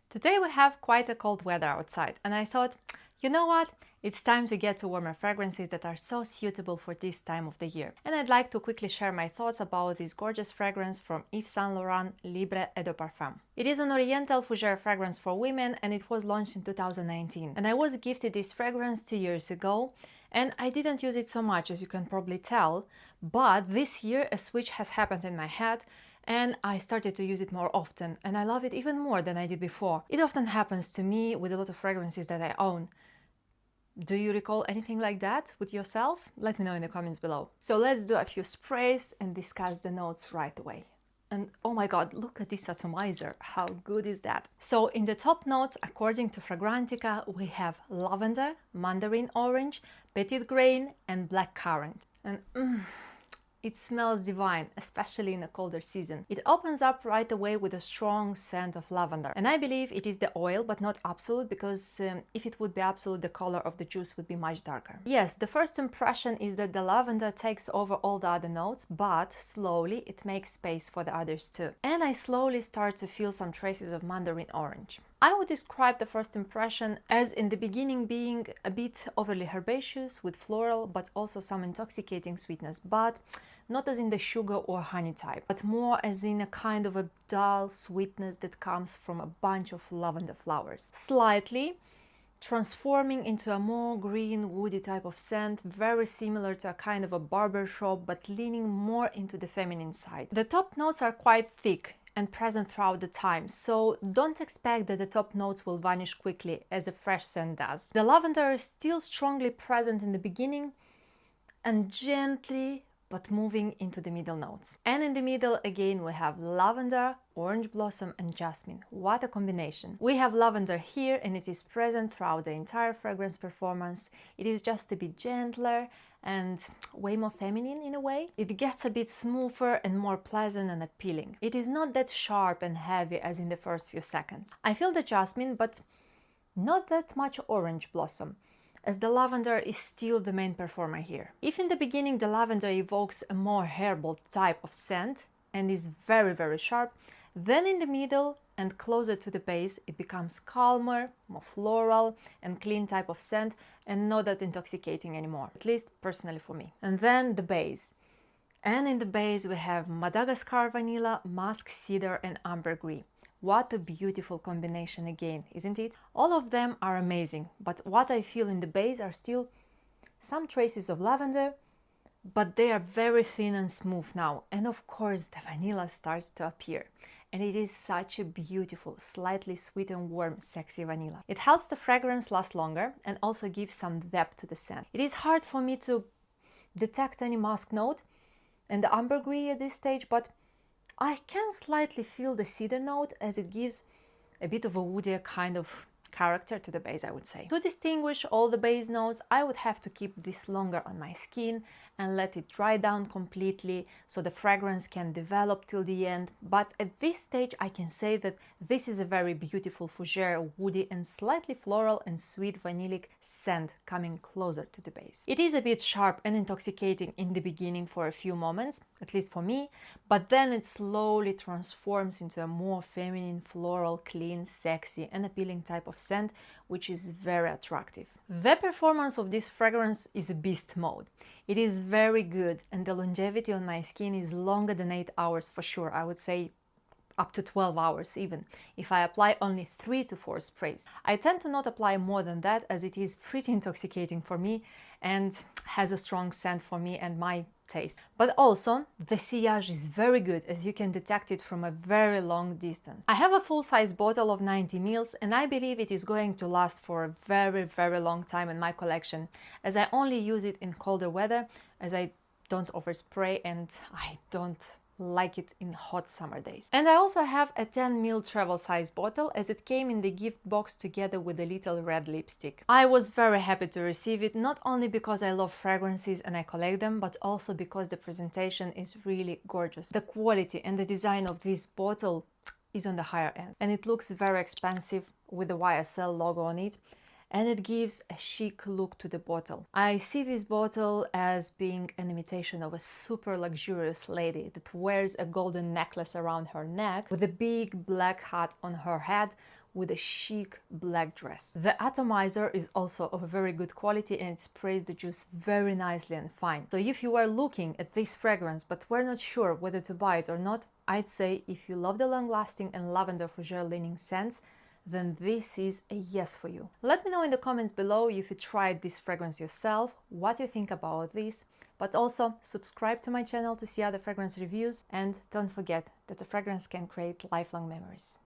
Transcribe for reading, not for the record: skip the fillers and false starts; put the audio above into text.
Today we have quite a cold weather outside, and I thought, you know what? It's time to get to warmer fragrances that are so suitable for this time of the year. And I'd like to quickly share my thoughts about this gorgeous fragrance from Yves Saint Laurent Libre Eau de Parfum. It is an Oriental fougere fragrance for women and it was launched in 2019. And I was gifted this fragrance 2 years ago and I didn't use it so much, as you can probably tell, but this year a switch has happened in my head and I started to use it more often, and I love it even more than I did before. It often happens to me with a lot of fragrances that I own. Do you recall anything like that with yourself? Let me know in the comments below. So let's do a few sprays and discuss the notes right away. And oh my god, look at this atomizer, how good is that? So in the top notes, according to Fragrantica, we have lavender, mandarin orange, petit grain and black currant. And it smells divine, especially in a colder season. It opens up right away with a strong scent of lavender. And I believe it is the oil, but not absolute, because if it would be absolute, the color of the juice would be much darker. Yes, the first impression is that the lavender takes over all the other notes, but slowly it makes space for the others too. And I slowly start to feel some traces of mandarin orange. I would describe the first impression as in the beginning being a bit overly herbaceous with floral, but also some intoxicating sweetness, but not as in the sugar or honey type, but more as in a kind of a dull sweetness that comes from a bunch of lavender flowers. Slightly transforming into a more green, woody type of scent, very similar to a kind of a barber shop, but leaning more into the feminine side. The top notes are quite thick and present throughout the time, so don't expect that the top notes will vanish quickly as a fresh scent does. The lavender is still strongly present in the beginning and gently but moving into the middle notes. And in the middle again we have lavender, orange blossom and jasmine. What a combination! We have lavender here and it is present throughout the entire fragrance performance. It is just a bit gentler and way more feminine in a way. It gets a bit smoother and more pleasant and appealing. It is not that sharp and heavy as in the first few seconds. I feel the jasmine, but not that much orange blossom, as the lavender is still the main performer here. If in the beginning the lavender evokes a more herbal type of scent and is very sharp, then in the middle and closer to the base it becomes calmer, more floral and clean type of scent and not that intoxicating anymore, at least personally for me. And then the base. And in the base we have Madagascar vanilla, musk, cedar and ambergris. What a beautiful combination again, isn't it? All of them are amazing, but what I feel in the base are still some traces of lavender, but they are very thin and smooth now. And of course the vanilla starts to appear. And it is such a beautiful, slightly sweet and warm, sexy vanilla. It helps the fragrance last longer and also gives some depth to the scent. It is hard for me to detect any musk note and the ambergris at this stage, but I can slightly feel the cedar note as it gives a bit of a woodier kind of character to the base, I would say. To distinguish all the base notes, I would have to keep this longer on my skin and let it dry down completely so the fragrance can develop till the end. But at this stage I can say that this is a very beautiful fougere, woody and slightly floral and sweet vanillic scent coming closer to the base. It is a bit sharp and intoxicating in the beginning for a few moments, at least for me, but then it slowly transforms into a more feminine, floral, clean, sexy and appealing type of scent, which is very attractive. The performance of this fragrance is a beast mode. It is very good and the longevity on my skin is longer than 8 hours for sure. I would say up to 12 hours even, if I apply only 3 to 4 sprays. I tend to not apply more than that as it is pretty intoxicating for me and has a strong scent for me and my taste. But also the sillage is very good as you can detect it from a very long distance. I have a full-size bottle of 90 ml and I believe it is going to last for a very long time in my collection, as I only use it in colder weather, as I don't overspray and I don't like it in hot summer days. And I also have a 10 ml travel size bottle as it came in the gift box together with a little red lipstick. I was very happy to receive it, not only because I love fragrances and I collect them, but also because the presentation is really gorgeous. The quality and the design of this bottle is on the higher end and it looks very expensive with the YSL logo on it. And it gives a chic look to the bottle. I see this bottle as being an imitation of a super luxurious lady that wears a golden necklace around her neck with a big black hat on her head with a chic black dress. The atomizer is also of a very good quality and it sprays the juice very nicely and fine. So if you are looking at this fragrance but were not sure whether to buy it or not, I'd say if you love the long-lasting and lavender fougere leaning scents, then this is a yes for you. Let me know in the comments below if you tried this fragrance yourself, what you think about this, but also subscribe to my channel to see other fragrance reviews, and don't forget that a fragrance can create lifelong memories.